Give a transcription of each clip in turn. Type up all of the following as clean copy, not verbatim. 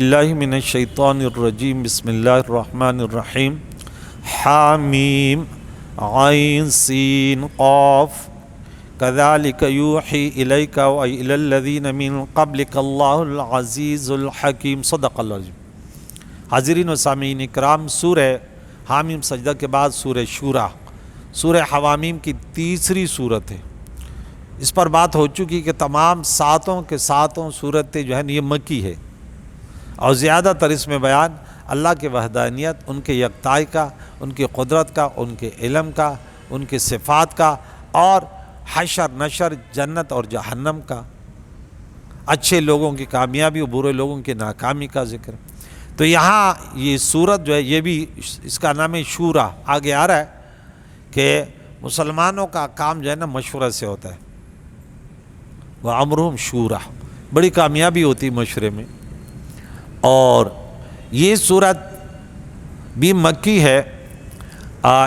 اللہ من الشیطان الرجیم بسم اللہ الرحمن الرحیم حامیم عین سین قاف کذالک یوحی الیک و الی الذین من قبلک اللہ العزیز الحکیم صدق اللہ العظیم۔ حاضرین و سامعین اکرام، سورہ حامیم سجدہ کے بعد سورہ شورا، سورہ حوامیم کی تیسری صورت ہے۔ اس پر بات ہو چکی کہ تمام ساتوں کے ساتوں صورتیں جو ہیں یہ مکی ہے، اور زیادہ تر اس میں بیان اللہ کے وحدانیت، ان کے یکتائی کا، ان کی قدرت کا، ان کے علم کا، ان کے صفات کا، اور حشر نشر، جنت اور جہنم کا، اچھے لوگوں کی کامیابی اور برے لوگوں کی ناکامی کا ذکر۔ تو یہاں یہ سورت جو ہے یہ بھی اس کا نام ہے شورا۔ آگے آ رہا ہے کہ مسلمانوں کا کام جو ہے نا مشورہ سے ہوتا ہے، وَأَمْرُهُمْ شُورَى، بڑی کامیابی ہوتی ہے مشورے میں۔ اور یہ صورت بھی مکی ہے،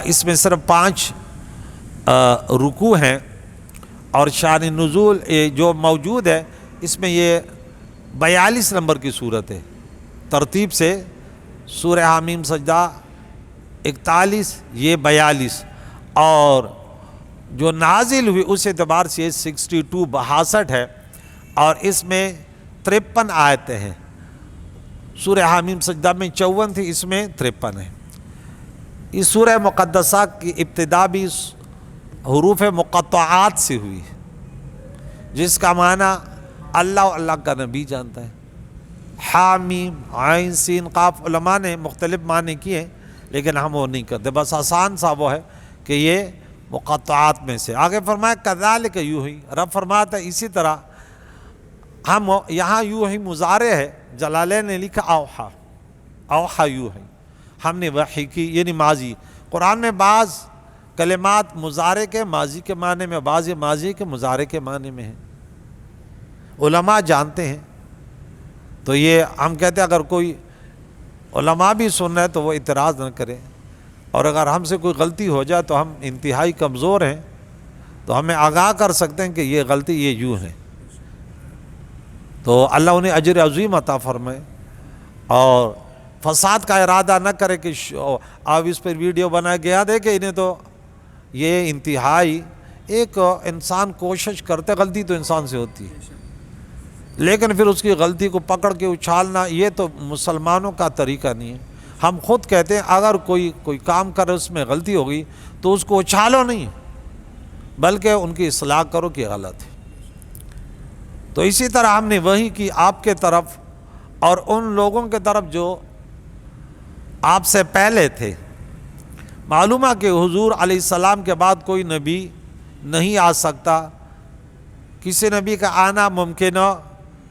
اس میں صرف 5 رکوع ہیں، اور شان نزول جو موجود ہے اس میں یہ 42 نمبر کی صورت ہے ترتیب سے۔ سورہ حامیم سجدہ 41، یہ 42، اور جو نازل ہوئی اس اعتبار سے 62 62 ہے، اور اس میں 53 آیتیں ہیں۔ سورہ حامیم سجدہ میں 54 تھی، اس میں 53 ہے۔ اس سورہ مقدسہ کی ابتدا بھی حروف مقطعات سے ہوئی، جس کا معنی اللہ اور اللہ کا نبی جانتا ہے۔ حامیم عین سین قاف، علماء نے مختلف معنی کیے ہیں لیکن ہم وہ نہیں کرتے، بس آسان سا وہ ہے کہ یہ مقطعات میں سے۔ آگے فرمایا کذالک یوحی، رب فرماتا ہے اسی طرح ہم، یہاں یوحی مضارع ہے، جلالین نے لکھا اوحا، اوحا یوحی، ہم نے وحی کی، یعنی ماضی۔ قرآن میں بعض کلمات مضارع کے ماضی کے معنی میں، بعض ماضی کے مضارع کے معنی میں ہیں، علماء جانتے ہیں۔ تو یہ ہم کہتے ہیں اگر کوئی علماء بھی سن رہے ہیں تو وہ اعتراض نہ کریں، اور اگر ہم سے کوئی غلطی ہو جائے تو ہم انتہائی کمزور ہیں، تو ہمیں آگاہ کر سکتے ہیں کہ یہ غلطی یہ یوں ہے، تو اللہ انہیں اجر عظیم عطا فرمائے، اور فساد کا ارادہ نہ کرے کہ اب اس پر ویڈیو بنا گیا دے کہ انہیں تو یہ انتہائی، ایک انسان کوشش کرتے، غلطی تو انسان سے ہوتی ہے لیکن پھر اس کی غلطی کو پکڑ کے اچھالنا، یہ تو مسلمانوں کا طریقہ نہیں ہے۔ ہم خود کہتے ہیں اگر کوئی کام کرے اس میں غلطی ہو گئی تو اس کو اچھالو نہیں، بلکہ ان کی اصلاح کرو کہ غلط ہے۔ تو اسی طرح ہم نے وحی کی آپ کے طرف اور ان لوگوں کے طرف جو آپ سے پہلے تھے۔ معلوم ہے کہ حضور علیہ السلام کے بعد کوئی نبی نہیں آ سکتا، کسی نبی کا آنا ممکن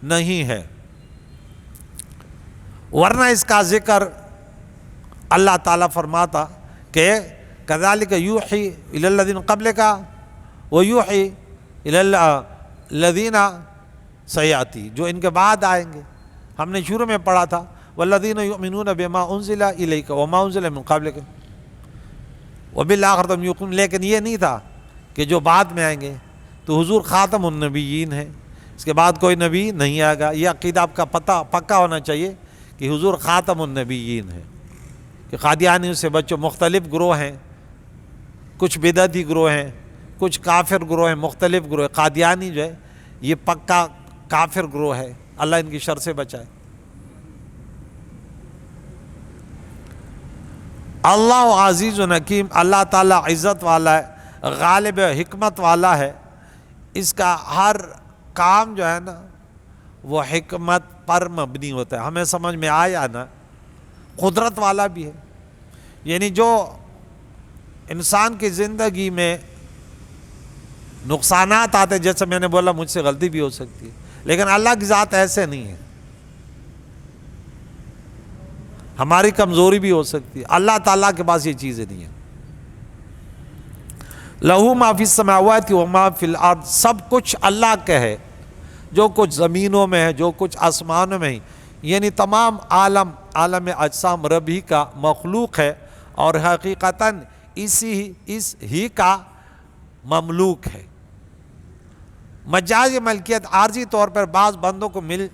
نہیں ہے، ورنہ اس کا ذکر اللہ تعالیٰ فرماتا کہ کذالک یوحی الی الذین قبلک ویوحی الی الذین سیاتی، جو ان کے بعد آئیں گے۔ ہم نے شروع میں پڑھا تھا والذین یؤمنون بما انزل الیک وما انزل من قبلک وبالآخرۃ هم یوقنون، لیکن یہ نہیں تھا کہ جو بعد میں آئیں گے۔ تو حضور خاتم النبیین ہیں، اس کے بعد کوئی نبی نہیں آئے گا۔ یہ عقیدہ آپ کا پکا ہونا چاہیے کہ حضور خاتم النبیین ہیں، کہ قادیانیوں سے بچو، مختلف گروہ ہیں، کچھ بدعتی گروہ ہیں، کچھ کافر گروہ ہیں، مختلف گروہ۔ قادیانی جو ہے یہ پکا کافر گروہ ہے، اللہ ان کی شر سے بچائے۔ اللہ عزیز و حکیم، اللہ تعالیٰ عزت والا ہے، غالب حکمت والا ہے، اس کا ہر کام جو ہے نا وہ حکمت پر مبنی ہوتا ہے۔ ہمیں سمجھ میں آیا نا، قدرت والا بھی ہے، یعنی جو انسان کی زندگی میں نقصانات آتے، جیسے میں نے بولا مجھ سے غلطی بھی ہو سکتی ہے، لیکن اللہ کی ذات ایسے نہیں ہے، ہماری کمزوری بھی ہو سکتی ہے، اللہ تعالیٰ کے پاس یہ چیزیں نہیں ہیں۔ لہو ما فی السماوات و ما فی الارض، سب کچھ اللہ کا ہے، جو کچھ زمینوں میں ہے، جو کچھ آسمانوں میں ہے، یعنی تمام عالم اجسام رب ہی کا مخلوق ہے، اور حقیقتاً اس ہی کا مملوک ہے۔ مجاز ملکیت عارضی طور پر بعض بندوں کو مل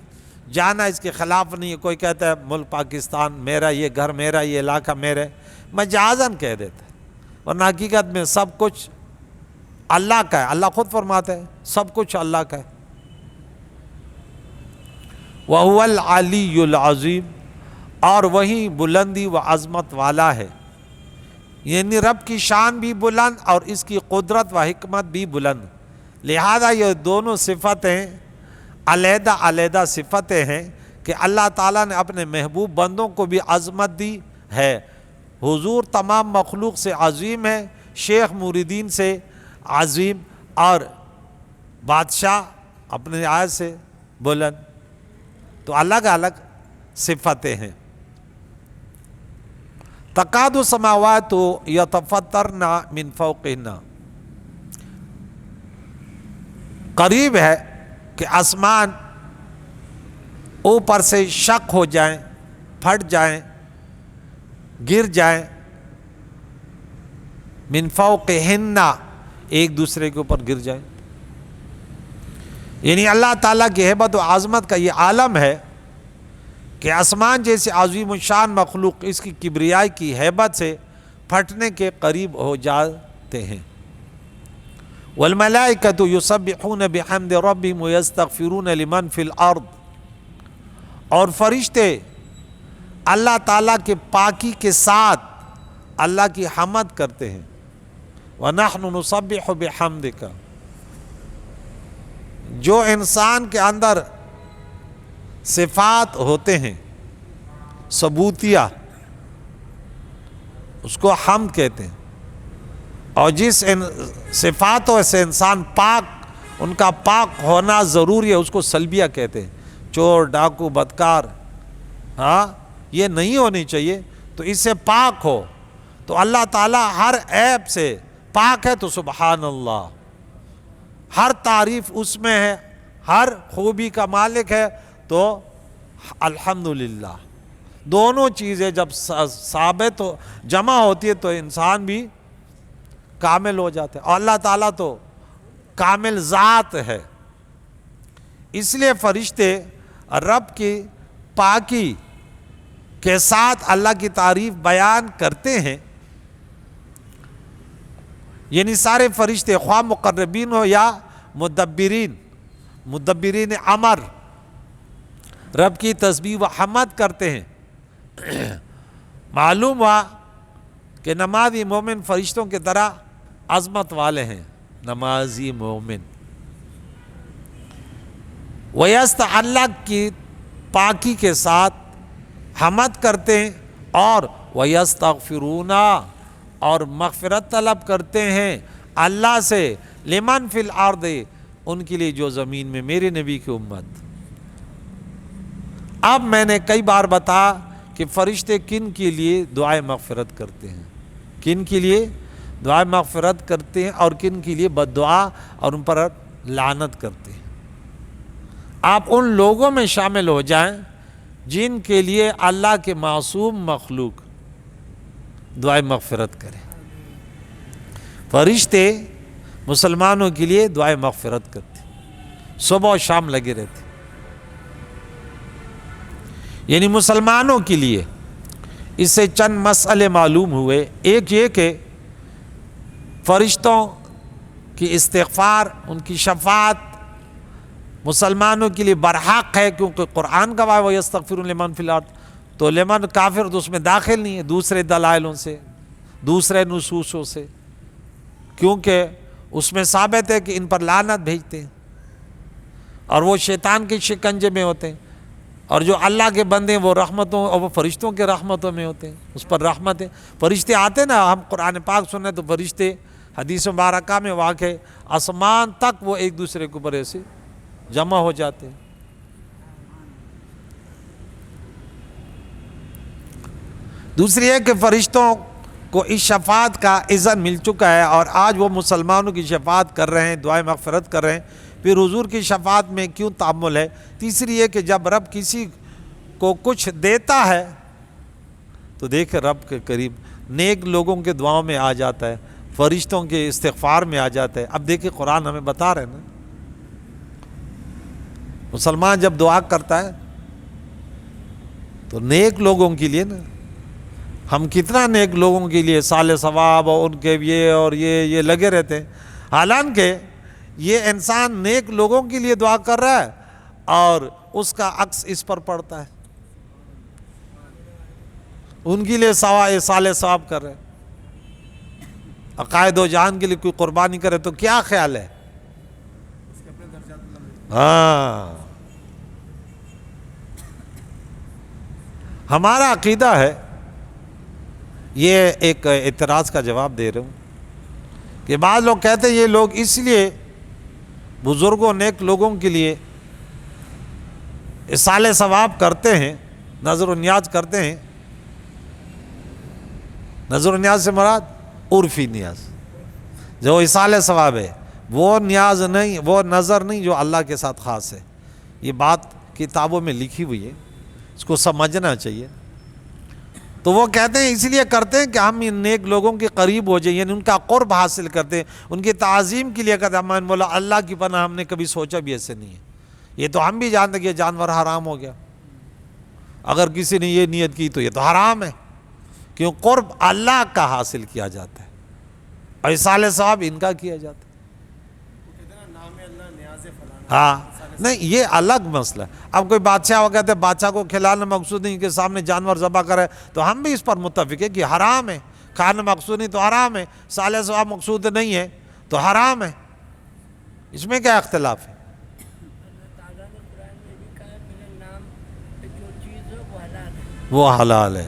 جانا اس کے خلاف نہیں ہے. کوئی کہتا ہے ملک پاکستان میرا، یہ گھر میرا، یہ علاقہ میرا ہے، مجازاً کہہ دیتا ہے، ورنہ حقیقت میں سب کچھ اللہ کا ہے. اللہ خود فرماتا ہے سب کچھ اللہ کا ہے. وَهُوَ الْعَلِيُّ الْعَظِيمُ، اور وہی بلندی و عظمت والا ہے. یعنی رب کی شان بھی بلند اور اس کی قدرت و حکمت بھی بلند. لہذا یہ دونوں صفتیں علیحدہ علیحدہ صفتیں ہیں کہ اللہ تعالیٰ نے اپنے محبوب بندوں کو بھی عظمت دی ہے. حضور تمام مخلوق سے عظیم ہے، شیخ مریدین سے عظیم، اور بادشاہ اپنے آیت سے بلند. تو الگ الگ صفتیں ہیں. تکاد السماوات یتفطرن من فوقہن، قریب ہے کہ آسمان اوپر سے شق ہو جائیں، پھٹ جائیں، گر جائیں. من فوقہن، ایک دوسرے کے اوپر گر جائیں. یعنی اللہ تعالیٰ کی ہیبت و عظمت کا یہ عالم ہے کہ آسمان جیسے عظیم الشان مخلوق اس کی کبریائی کی ہیبت سے پھٹنے کے قریب ہو جاتے ہیں. والملائکۃ یسبحون بحمد ربہم ویستغفرون لمن فی الارض، اور فرشتے اللہ تعالیٰ کے پاکی کے ساتھ اللہ کی حمد کرتے ہیں. وَنَحْنُ نُسَبِّحُ بِحَمْدِكَ، جو انسان کے اندر صفات ہوتے ہیں ثبوتیہ، اس کو حمد کہتے ہیں. اور جس صفاتوں سے انسان پاک، ان کا پاک ہونا ضروری ہے، اس کو سلبیہ کہتے ہیں. چور، ڈاکو، بدکار، ہاں یہ نہیں ہونی چاہیے. تو اس سے پاک ہو. تو اللہ تعالیٰ ہر عیب سے پاک ہے، تو سبحان اللہ، ہر تعریف اس میں ہے، ہر خوبی کا مالک ہے، تو الحمدللہ. دونوں چیزیں جب ثابت ہو، جمع ہوتی ہے، تو انسان بھی کامل ہو جاتا ہے. اور اللہ تعالیٰ تو کامل ذات ہے. اس لیے فرشتے رب کی پاکی کے ساتھ اللہ کی تعریف بیان کرتے ہیں. یعنی سارے فرشتے، خواہ مقربین ہو یا مدبرین امر، رب کی تسبیح و حمد کرتے ہیں. معلوم ہوا کہ نمازی مومن فرشتوں کی طرح عظمت والے ہیں. نمازی مومن اللہ کی پاکی کے ساتھ حمد کرتے ہیں، اور وَيَسْتَغْفِرُونَ، اور مغفرت طلب کرتے ہیں اللہ سے، لمن فی الارض، ان کے لیے جو زمین میں، میرے نبی کی امت. اب میں نے کئی بار بتایا کہ فرشتے کن کے لیے دعائے مغفرت کرتے ہیں، کن کے لیے دعائے مغفرت کرتے ہیں، اور کن کے لیے بد دعا اور ان پر لعنت کرتے ہیں. آپ ان لوگوں میں شامل ہو جائیں جن کے لیے اللہ کے معصوم مخلوق دعائے مغفرت کریں. فرشتے مسلمانوں کے لیے دعائے مغفرت کرتے، صبح و شام لگے رہتے. یعنی مسلمانوں کے لیے اس سے چند مسئلے معلوم ہوئے. ایک یہ کہ فرشتوں کی استغفار، ان کی شفاعت مسلمانوں کے لیے برحق ہے، کیونکہ قرآن کا وعدہ وَيَسْتَغْفِرُونَ لِمَنْ فِي الْأَرْضِ. تو لمن کافر تو اس میں داخل نہیں ہے، دوسرے دلائلوں سے، دوسرے نصوصوں سے، کیونکہ اس میں ثابت ہے کہ ان پر لعنت بھیجتے ہیں اور وہ شیطان کے شکنجے میں ہوتے ہیں. اور جو اللہ کے بندے ہیں وہ رحمتوں، اور وہ فرشتوں کے رحمتوں میں ہوتے ہیں، اس پر رحمت ہے. فرشتے آتے نا، ہم قرآن پاک سنیں تو فرشتے حدیث مبارکہ میں واقع آسمان تک وہ ایک دوسرے کے اوپر ایسے جمع ہو جاتے ہیں. دوسری ہے کہ فرشتوں کو اس شفاعت کا اذن مل چکا ہے، اور آج وہ مسلمانوں کی شفاعت کر رہے ہیں، دعائیں مغفرت کر رہے ہیں. پھر حضور کی شفاعت میں کیوں تعامل ہے؟ تیسری یہ کہ جب رب کسی کو کچھ دیتا ہے تو دیکھیں رب کے قریب نیک لوگوں کے دعاؤں میں آ جاتا ہے، فرشتوں کے استغفار میں آ جاتا ہے. اب دیکھیں قرآن ہمیں بتا رہے ہیں نا، مسلمان جب دعا کرتا ہے تو نیک لوگوں کے لیے نا، ہم کتنا نیک لوگوں کے لیے صالح ثواب اور ان کے یہ لگے رہتے ہیں، حالانکہ یہ انسان نیک لوگوں کے لیے دعا کر رہا ہے اور اس کا عکس اس پر پڑتا ہے، ان کے لیے صالح ثواب کر رہے ہیں، عقائد و جان کے لیے کوئی قربانی کرے تو کیا خیال ہے؟ ہاں، ہمارا عقیدہ ہے، یہ ایک اعتراض کا جواب دے رہا ہوں کہ بعض لوگ کہتے ہیں یہ لوگ اس لیے بزرگوں نیک لوگوں کے لیے اصالہ ثواب کرتے ہیں، نظر و نیاز کرتے ہیں۔ نظر و نیاز سے مراد عرفی نیاز، جو اصالہ ثواب ہے وہ نیاز نہیں، وہ نظر نہیں جو اللہ کے ساتھ خاص ہے۔ یہ بات کتابوں میں لکھی ہوئی ہے، اس کو سمجھنا چاہیے۔ تو وہ کہتے ہیں اس لیے کرتے ہیں کہ ہم ان نیک لوگوں کے قریب ہو جائیں، یعنی ان کا قرب حاصل کرتے ہیں، ان کی تعظیم کے لیے کہتے ہیں۔ میں نے بولا اللہ کی پناہ، ہم نے کبھی سوچا بھی ایسے نہیں ہے، یہ تو ہم بھی جانتے کہ یہ جانور حرام ہو گیا، اگر کسی نے یہ نیت کی تو یہ تو حرام ہے، کیوں؟ قرب اللہ کا حاصل کیا جاتا ہے اور اصالہ ثواب ان کا کیا جاتا ہے۔ ہاں نہیں، یہ الگ مسئلہ ہے۔ اب کوئی بادشاہ ہو کہتے ہیں بادشاہ کو کھلانا مقصود نہیں کہ سامنے جانور ذبح کرے، تو ہم بھی اس پر متفق ہے کہ حرام ہے، کھانا مقصود نہیں تو حرام ہے، صالح ثواب مقصود نہیں ہے تو حرام ہے، اس میں کیا اختلاف ہے؟ وہ حلال ہے،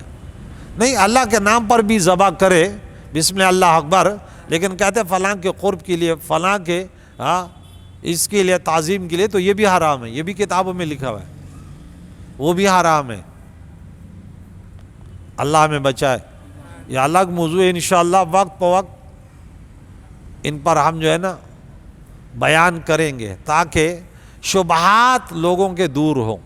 نہیں اللہ کے نام پر بھی ذبح کرے، بسم اللہ اللہ اکبر، لیکن کہتے ہیں فلاں کے قرب کے لیے، فلاں کے اس کے لیے تعظیم کے لیے، تو یہ بھی حرام ہے، یہ بھی کتابوں میں لکھا ہوا ہے، وہ بھی حرام ہے۔ اللہ ہمیں بچائے، یہ الگ موضوع ہے، انشاءاللہ وقت پہ وقت ان پر ہم جو ہے نا بیان کریں گے، تاکہ شبہات لوگوں کے دور ہوں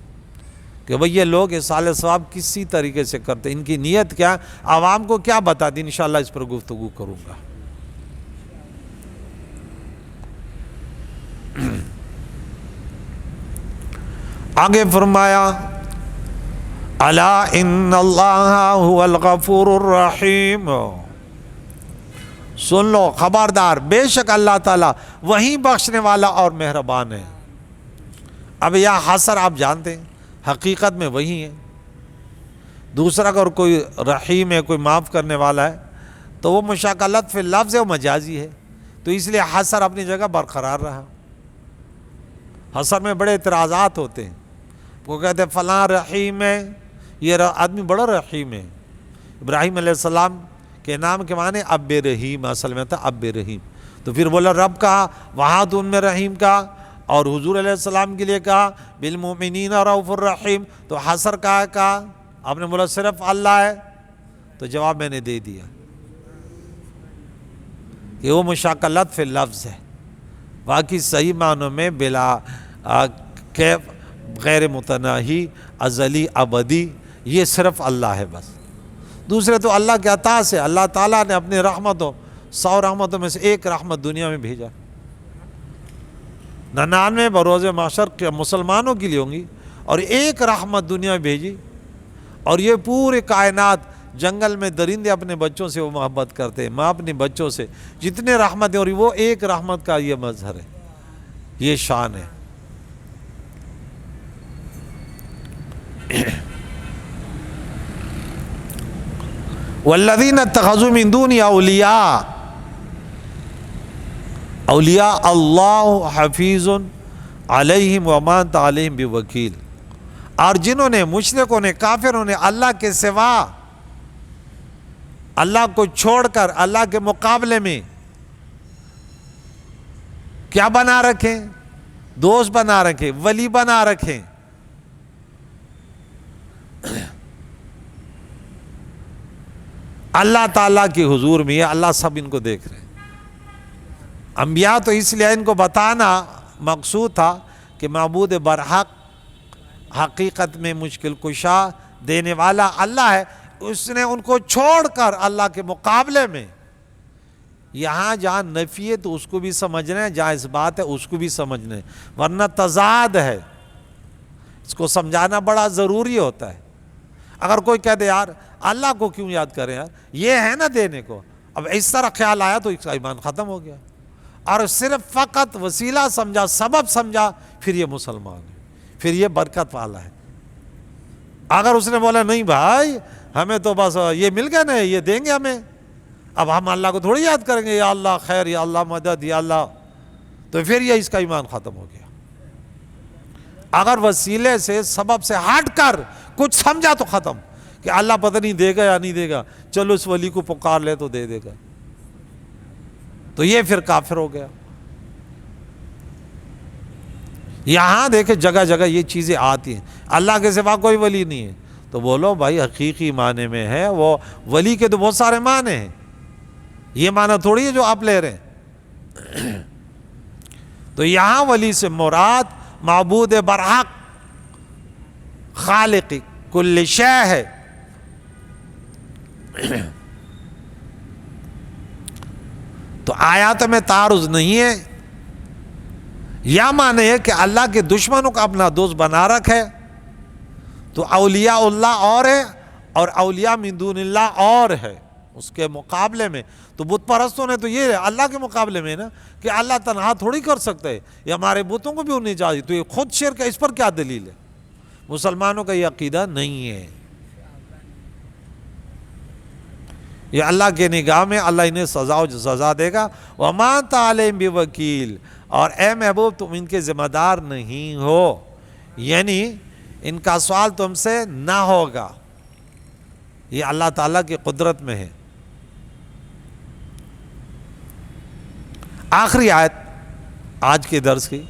کہ بھئی یہ لوگ اصالہ ثواب کسی طریقے سے کرتے، ان کی نیت کیا، عوام کو کیا بتا دی، انشاءاللہ اس پر گفتگو کروں گا۔ آگے فرمایا الا ان اللہ هو الغفور الرحیم، سن لو خبردار، بے شک اللہ تعالیٰ وہی بخشنے والا اور مہربان ہے۔ اب یہ حصر آپ جانتے ہیں، حقیقت میں وہی ہے۔ دوسرا اگر کوئی رحیم ہے، کوئی معاف کرنے والا ہے، تو وہ مشاکلت فی اللفظ ہے، وہ مجازی ہے، تو اس لیے حصر اپنی جگہ برقرار رہا۔ حصر میں بڑے اعتراضات ہوتے ہیں، وہ کہتے ہیں فلاں رحیم ہے، یہ آدمی بڑا رحیم ہے۔ ابراہیم علیہ السلام کے نام کے معنی اب رحیم، اصل میں تھا اب رحیم، تو پھر بولا رب کہا، وہاں تو ان میں رحیم کہا، اور حضور علیہ السلام کے لیے کہا بالمؤمنین رؤوف الرحیم، تو حصر کہا، آپ نے بولا صرف اللہ ہے، تو جواب میں نے دے دیا کہ وہ مشاکلت فی اللفظ ہے، باقی صحیح معنوں میں بلا کیف، غیر متناہی، ازلی، ابدی، یہ صرف اللہ ہے بس۔ دوسرے تو اللہ کے عطا سے اللہ تعالیٰ نے اپنی رحمتوں، 100 رحمتوں میں سے ایک رحمت دنیا میں بھیجا، 99 بروز محشر کے مسلمانوں کے لیے ہوں گی، اور ایک رحمت دنیا میں بھیجی، اور یہ پورے کائنات، جنگل میں درندے اپنے بچوں سے وہ محبت کرتے ہیں، ماں اپنے بچوں سے، جتنے رحمتیں، اور وہ ایک رحمت کا یہ مظہر ہے، یہ شان ہے۔ والذین اتخذوا من دونہ اولیاء، اولیاء اللہ حفیظ علیہم وما انت علیہم بوکیل، اور جنہوں نے، مشرکوں نے، کافروں نے اللہ کے سوا، اللہ کو چھوڑ کر اللہ کے مقابلے میں کیا بنا رکھیں؟ دوست بنا رکھیں، ولی بنا رکھیں۔ اللہ تعالیٰ کے حضور میں یہ اللہ سب ان کو دیکھ رہے ہیں۔ انبیاء تو اس لیے ان کو بتانا مقصود تھا کہ معبود برحق، حقیقت میں مشکل کشا دینے والا اللہ ہے، اس نے ان کو چھوڑ کر اللہ کے مقابلے میں، یہاں جہاں نفی ہے تو اس کو بھی سمجھنا ہے، جہاں اس بات ہے اس کو بھی سمجھنا ہے، ورنہ تضاد ہے، اس کو سمجھانا بڑا ضروری ہوتا ہے۔ اگر کوئی کہہ دے یار اللہ کو کیوں یاد کریں یار، یہ ہے نا دینے کو، اب اس طرح خیال آیا تو اس کا ایمان ختم ہو گیا، اور صرف فقط وسیلہ سمجھا، سبب سمجھا، پھر یہ مسلمان ہے، پھر یہ برکت والا ہے۔ اگر اس نے بولا نہیں بھائی ہمیں تو بس یہ مل گیا نا، یہ دیں گے ہمیں، اب ہم اللہ کو تھوڑی یاد کریں گے، یا اللہ خیر، یا اللہ مدد، یا اللہ، تو پھر یہ اس کا ایمان ختم ہو گیا۔ اگر وسیلے سے سبب سے ہٹ کر کچھ سمجھا تو ختم، کہ اللہ پتہ نہیں دے گا یا نہیں دے گا، چلو اس ولی کو پکار لے تو دے دے گا، تو یہ پھر کافر ہو گیا۔ یہاں دیکھیں جگہ جگہ یہ چیزیں آتی ہیں، اللہ کے سوا کوئی ولی نہیں ہے، تو بولو بھائی حقیقی معنی میں ہے، وہ ولی کے تو بہت سارے معنی ہیں، یہ معنی تھوڑی ہے جو آپ لے رہے ہیں۔ تو یہاں ولی سے مراد معبود برحق خالق کل شے ہے۔ تو آیات میں تعارض نہیں ہے، یا معنی ہے کہ اللہ کے دشمنوں کا اپنا دوست بنا رکھے، تو اولیاء اللہ اور ہے اور اولیاء من دون اللہ اور ہے اس کے مقابلے میں۔ تو بت پرستوں نے تو یہ ہے اللہ کے مقابلے میں نا، کہ اللہ تنہا تھوڑی کر سکتے ہیں، یہ ہمارے بتوں کو بھی انہیں چاہیے، تو یہ خود شرک ہے، اس پر کیا دلیل ہے؟ مسلمانوں کا یہ عقیدہ نہیں ہے، یہ اللہ کے نگاہ میں اللہ انہیں سزا دے گا۔ وَمَا أَنْتَ عَلَيْهِمْ بِوَكِيلٍ، اور اے محبوب تم ان کے ذمہ دار نہیں ہو، یعنی ان کا سوال تم سے نہ ہوگا، یہ اللہ تعالیٰ کی قدرت میں ہے۔ آخری آیت آج کے درس کی،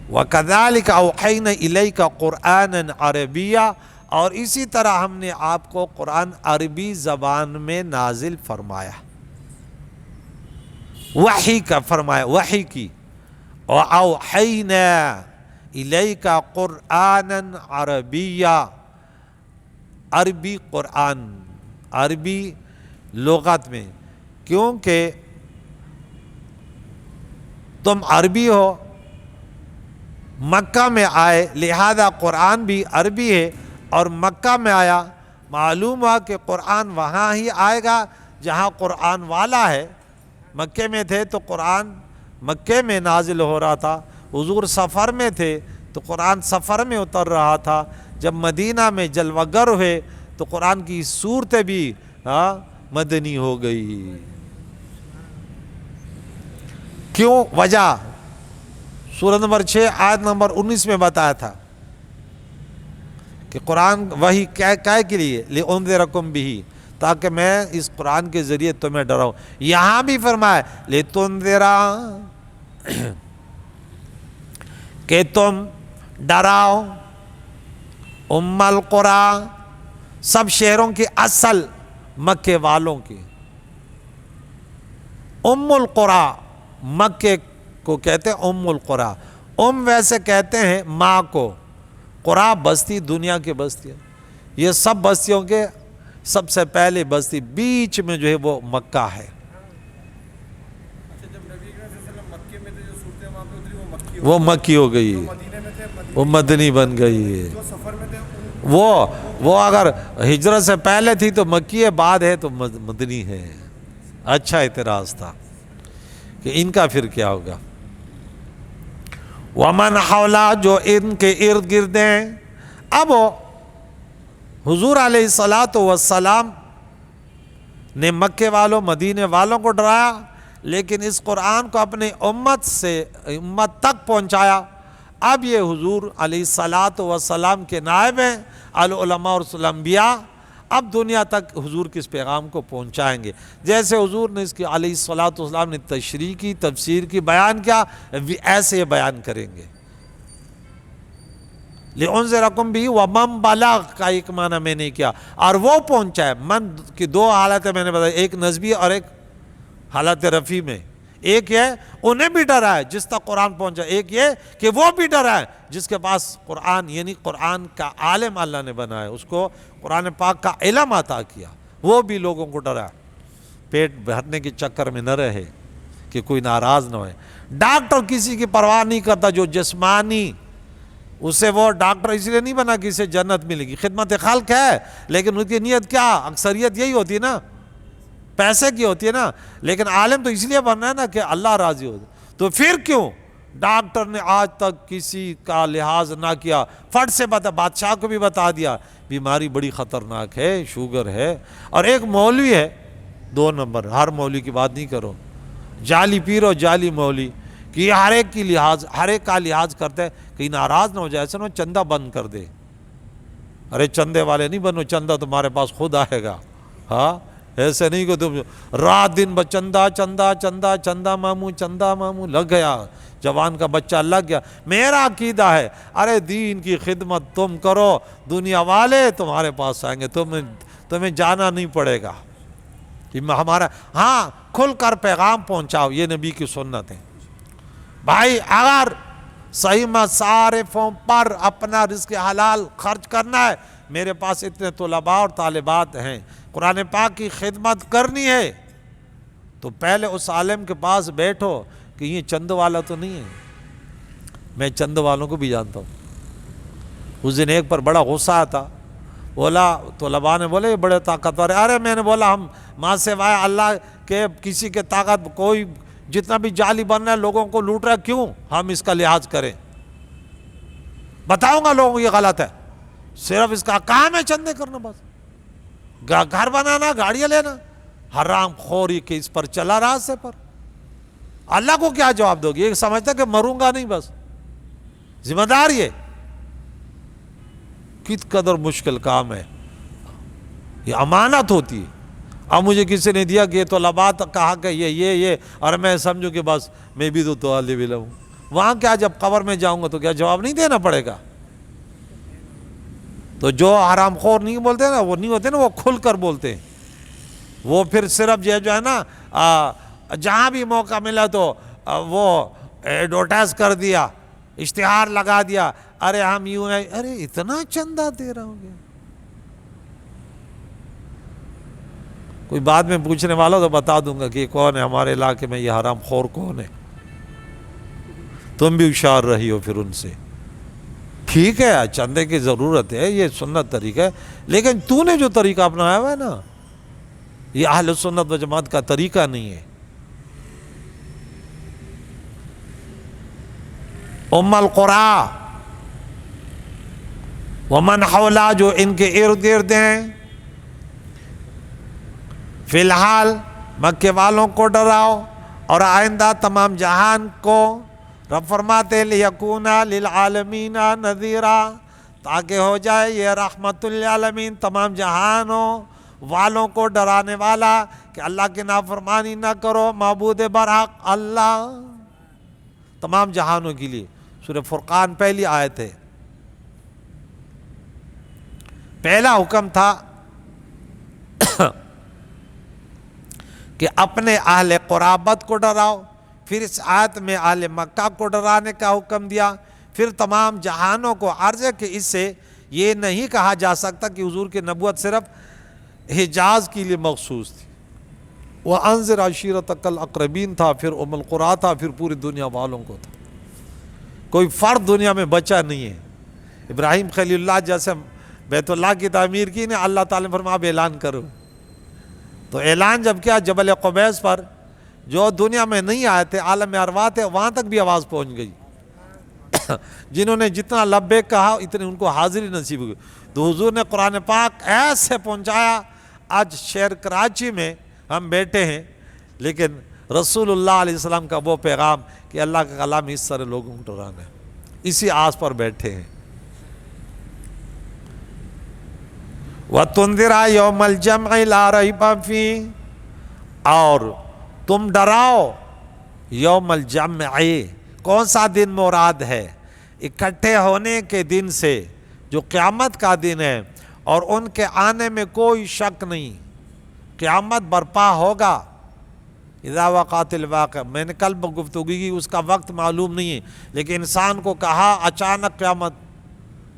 وَكَذَلِكَ أَوْحَيْنَا إِلَيْكَ قُرْآنًا عَرَبِيًّا، اور اسی طرح ہم نے آپ کو قرآن عربی زبان میں نازل فرمایا، وحی کا فرمایا، وحی کی، وَأَوْحَيْنَا إِلَيْكَ قُرْآنًا عَرَبِيًّا، عربی قرآن، عربی لغت میں، کیونکہ تم عربی ہو، مکہ میں آئے لہذا قرآن بھی عربی ہے، اور مکہ میں آیا، معلوم ہوا کہ قرآن وہاں ہی آئے گا جہاں قرآن والا ہے۔ مکے میں تھے تو قرآن مکے میں نازل ہو رہا تھا، حضور سفر میں تھے تو قرآن سفر میں اتر رہا تھا، جب مدینہ میں جلوہ گر ہوئے تو قرآن کی صورتیں بھی مدنی ہو گئی۔ کیوں؟ وجہ سورۃ نمبر 6 آیت نمبر 19 میں بتایا تھا کہ قرآن وہی کائے کے لیے، لِأُنذِرَكُمْ بِهِ، تاکہ میں اس قرآن کے ذریعے تمہیں ڈراؤں۔ یہاں بھی فرمایا لِتُنذِرَ، کہ تم ڈراؤ ام القریٰ، سب شہروں کی اصل مکے والوں کی۔ ام القریٰ مکے کو کہتے ہیں ام القریٰ، ویسے کہتے ہیں ماں کو، قریٰ بستی، دنیا کی بستیاں، یہ سب بستیوں کے سب سے پہلے بستی بیچ میں جو ہے وہ مکہ ہے۔ وہ مکی ہو گئی، وہ مدنی بن گئی ہے۔ وہ اگر ہجرت سے پہلے تھی تو مکی ہے، بعد ہے تو مدنی ہے۔ اچھا اعتراض تھا کہ ان کا پھر کیا ہوگا۔ وَمَنْ حَوْلَا، جو ان کے ارد گرد ہیں۔ اب حضور علیہ السلام نے مکے والوں، مدینے والوں کو ڈرایا، لیکن اس قرآن کو اپنے امت سے امت تک پہنچایا۔ اب یہ حضور علیہ السلام کے نائب ہیں، العلماء اور الانبیاء، اب دنیا تک حضور کے اس پیغام کو پہنچائیں گے۔ جیسے حضور نے اس کی علیہ السلام نے تشریح کی، تفسیر کی، بیان کیا، ایسے یہ بیان کریں گے۔ لِأُنذِرَكُمْ بِهِ وَمَنْ بَلَغَ کا ایک معنی میں نے کیا، اور وہ پہنچائے۔ من کی دو حالتیں میں نے بتائی، ایک نسبی اور ایک حالت رفیع میں۔ ایک یہ انہیں بھی ڈرا ہے جس تک قرآن پہنچا، ایک یہ کہ وہ بھی ڈرا ہے جس کے پاس قرآن، یعنی قرآن کا عالم اللہ نے بنایا، اس کو قرآن پاک کا علم عطا کیا، وہ بھی لوگوں کو ڈرا، پیٹ بھرنے کے چکر میں نہ رہے کہ کوئی ناراض نہ ہوئے۔ ڈاکٹر کسی کی پرواہ نہیں کرتا جو جسمانی اسے وہ ڈاکٹر اس لیے نہیں بنا کہ اسے جنت ملے گی، خدمت خلق ہے، لیکن ان کی نیت کیا؟ اکثریت یہی ہوتی ہے نا، پیسے کی ہوتی ہے نا، لیکن عالم تو اس لیے بننا ہے نا کہ اللہ راضی ہو۔ تو پھر کیوں ڈاکٹر نے آج تک کسی کا لحاظ نہ کیا، فٹ سے بادشاہ کو بھی بتا دیا بیماری بڑی خطرناک ہے، شوگر ہے۔ اور ایک مولوی ہے 2 نمبر، ہر مولوی کی بات نہیں کرو، جعلی پیر اور جعلی مولوی، کہ یہ ہر ایک کا لحاظ کرتے ہیں، کہیں ناراض نہ ہو جائے، ایسا نہ چندہ بند کر دے۔ ارے چندے والے نہیں بنو، چندہ تمہارے پاس خود آئے گا۔ ہاں ایسے نہیں کہ تم رات دن چندہ چندہ چندہ چندہ ماموں لگ گیا، جوان کا بچہ لگ گیا۔ میرا عقیدہ ہے ارے دین کی خدمت تم کرو، دنیا والے تمہارے پاس آئیں گے، تمہیں جانا نہیں پڑے گا۔ ہمارا ہاں کھل کر پیغام پہنچاؤ، یہ نبی کی سنت ہے۔ بھائی اگر صحیح مصارفوں پر اپنا رزق حلال خرچ کرنا ہے، میرے پاس اتنے طلباء اور طالبات ہیں، قرآن پاک کی خدمت کرنی ہے، تو پہلے اس عالم کے پاس بیٹھو کہ یہ چند والا تو نہیں ہے۔ میں چند والوں کو بھی جانتا ہوں۔ اس دن ایک پر بڑا غصہ آتا، بولا طلباء نے بولے یہ بڑے طاقتور ہے۔ ارے میں نے بولا ہم ماں سوائے اللہ کے کسی کے طاقت، کوئی جتنا بھی جعلی بن رہا ہے لوگوں کو لوٹ رہا ہے، کیوں ہم اس کا لحاظ کریں؟ بتاؤں گا لوگوں کو یہ غلط ہے، صرف اس کا کام ہے چندے کرنا، بس گھر بنانا، گاڑیاں لینا، حرام خوری کے اس پر چلا راستے پر۔ اللہ کو کیا جواب دو گی؟ یہ سمجھتا کہ مروں گا نہیں، بس ذمہ دار یہ کت قدر مشکل کام ہے، یہ امانت ہوتی ہے۔ اب مجھے کسی نے دیا کہ یہ طلباء کہا کہ یہ اور میں سمجھوں کہ بس میں بھی تو طالب علم ہوں، وہاں کیا جب قبر میں جاؤں گا تو کیا جواب نہیں دینا پڑے گا؟ تو جو حرام خور نہیں بولتے نا، وہ نہیں ہوتے نا، وہ کھل کر بولتے ہیں۔ وہ پھر صرف جو ہے نا جہاں بھی موقع ملا تو وہ ایڈورٹائز کر دیا، اشتہار لگا دیا، ارے ہم یوں ہیں، ارے اتنا چندہ دے رہا ہو گیا۔ کوئی بعد میں پوچھنے والا تو بتا دوں گا کہ کون ہے ہمارے علاقے میں یہ حرام خور کون ہے، تم بھی ہوشیار رہی ہو پھر ان سے۔ ٹھیک ہے چندے کی ضرورت ہے، یہ سنت طریقہ ہے، لیکن تو نے جو طریقہ اپنایا ہوا ہے نا، یہ اہل سنت و جماعت کا طریقہ نہیں ہے۔ ام القریٰ ومن حولہا، جو ان کے ارد گرد ہیں، فی الحال مکے والوں کو ڈراؤ اور آئندہ تمام جہان کو۔ رب فرماتے لِیَکُونَ لِلْعَالَمِینَ نَذِیرًا، تاکہ ہو جائے یہ رحمت للعالمین، تمام جہانوں والوں کو ڈرانے والا کہ اللہ کی نافرمانی نہ کرو، معبود برحق اللہ، تمام جہانوں کے لیے۔ سورہ فرقان پہلی آیت ہے۔ پہلا حکم تھا کہ اپنے اہل قرابت کو ڈراؤ، پھر اس آیت میں اہل مکہ کو ڈرانے کا حکم دیا، پھر تمام جہانوں کو۔ عرض ہے کہ اس سے یہ نہیں کہا جا سکتا کہ حضور کی نبوت صرف حجاز کے لیے مخصوص تھی، وَأَنذِرْ عَشِيرَتَكَ الْأَقْرَبِينَ تھا، پھر ام القریٰ تھا، پھر پوری دنیا والوں کو تھا۔ کوئی فرد دنیا میں بچا نہیں ہے۔ ابراہیم خلیل اللہ جیسے بیت اللہ کی تعمیر کی نے، اللہ تعالیٰ نے فرمایا اب اعلان کرو، تو اعلان جب کیا جبل قبیس پر، جو دنیا میں نہیں آئے تھے، عالم ارواح تھے، وہاں تک بھی آواز پہنچ گئی۔ جنہوں نے جتنا لبیک کہا اتنے ان کو حاضری نصیب ہوئی۔ تو حضور نے قرآن پاک ایسے پہنچایا، آج شہر کراچی میں ہم بیٹھے ہیں، لیکن رسول اللہ علیہ السلام کا وہ پیغام کہ اللہ کا کلام اس طرح لوگوں کو ڈرانا ہے، اسی آس پر بیٹھے ہیں۔ وَتُنذِرَ يَوْمَ الْجَمْعِ لَا رَيْبَ فِيهِ، اور تم ڈراؤ یوم الجمع، کون سا دن مراد ہے؟ اکٹھے ہونے کے دن سے، جو قیامت کا دن ہے، اور ان کے آنے میں کوئی شک نہیں، قیامت برپا ہوگا۔ اذا وقعت الواقعہ، میں نے کل گفتگو کی، اس کا وقت معلوم نہیں ہے، لیکن انسان کو کہا اچانک قیامت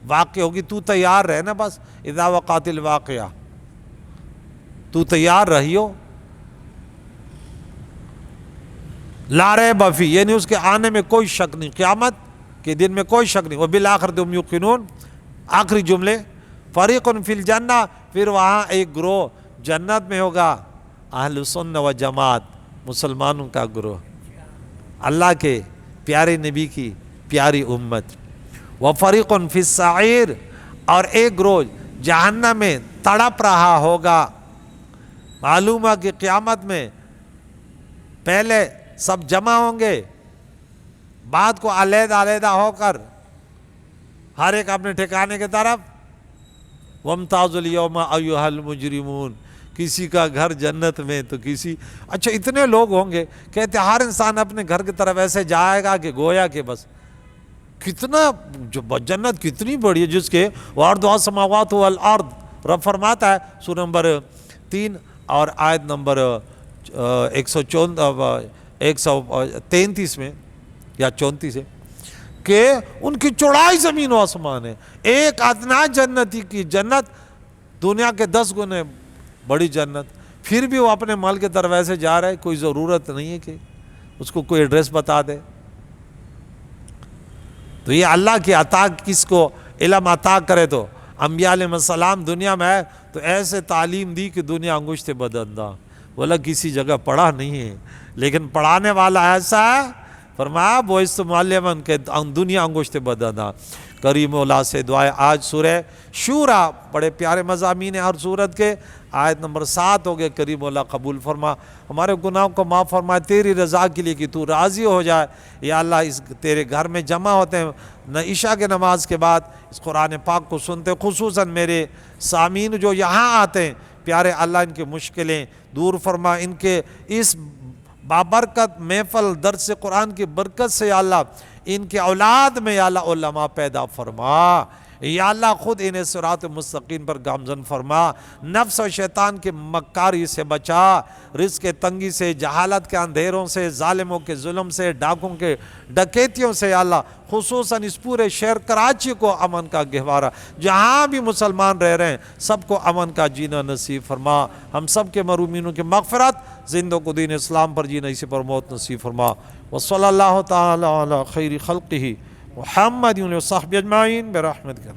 واقع ہوگی، تو تیار رہے نا، بس اذا وقعت الواقعہ، تو تیار رہیو۔ لا ریب فیہ، یعنی اس کے آنے میں کوئی شک نہیں، قیامت کہ دن میں کوئی شک نہیں. وبالآخرۃ هم یوقنون. آخری جملے فریق فی الجنہ، پھر وہاں ایک گروہ جنت میں ہوگا، اہل سنہ و جماعت، مسلمانوں کا گروہ، اللہ کے پیارے نبی کی پیاری امت. وفریق فی السعیر، اور ایک گروہ جہنم میں تڑپ رہا ہوگا. معلوم ہے کہ قیامت میں پہلے سب جمع ہوں گے، بعد کو علیحدہ علیحدہ ہو کر ہر ایک اپنے ٹھکانے کی طرف. وامتازوا اليوم ایھا المجرمون. کسی کا گھر جنت میں تو کسی، اچھا اتنے لوگ ہوں گے، کہتے ہر انسان اپنے گھر کی طرف ایسے جائے گا کہ گویا کہ بس کتنا جو جنت کتنی بڑی ہے، جس کے وارض السماوات والارض. رب فرماتا ہے سورہ نمبر 3 اور آیت نمبر 133 میں یا 34 ہے کہ ان کی چوڑائی زمین و آسمان ہے. ایک ادنا جنتی کی جنت دنیا کے 10 گنے بڑی جنت، پھر بھی وہ اپنے مال کی طرف ایسے جا رہا ہے. کوئی ضرورت نہیں ہے کہ اس کو کوئی ایڈریس بتا دے. تو یہ اللہ کی عطا، کس کو علم عطا کرے. تو انبیاء علیہ السلام دنیا میں ہے تو ایسے تعلیم دی کہ دنیا انگشت بدندہ. بولا کسی جگہ پڑھا نہیں ہے، لیکن پڑھانے والا ایسا ہے، فرمایا بعثت معلما کہ دنیا انگشت بدندہ. کریم اللہ سے دعائے. آج سورہ شورا، بڑے پیارے مضامین ہیں ہر سورت کے. آیت نمبر 7 ہو گئے. کریم اللہ قبول فرما، ہمارے گناہوں کو معاف فرمائے، تیری رضا کے لیے کہ تو راضی ہو جائے. یا اللہ اس تیرے گھر میں جمع ہوتے ہیں نہ عشاء کے نماز کے بعد اس قرآن پاک کو سنتے، خصوصاً میرے سامعین جو یہاں آتے ہیں، پیارے اللہ ان کی مشکلیں دور فرما. ان کے اس بابرکت محفل درس قرآن کی برکت سے یا اللہ ان کے اولاد میں یا اللہ علماء پیدا فرما. یا اللہ خود انہیں صراط مستقیم پر گامزن فرما. نفس و شیطان کے مکاری سے بچا، رزق کے تنگی سے، جہالت کے اندھیروں سے، ظالموں کے ظلم سے، ڈاکوں کے ڈکیتیوں سے. یا اللہ خصوصاً اس پورے شہر کراچی کو امن کا گہوارہ، جہاں بھی مسلمان رہ رہے ہیں سب کو امن کا جینا نصیب فرما. ہم سب کے محرومینوں کی مغفرت، زندوں کو دین اسلام پر جینا، اسی پر موت نصیب فرما. وصلی اللہ تعالی علی خیر خلقہ محمد و صحبہ اجمعین برحمتک.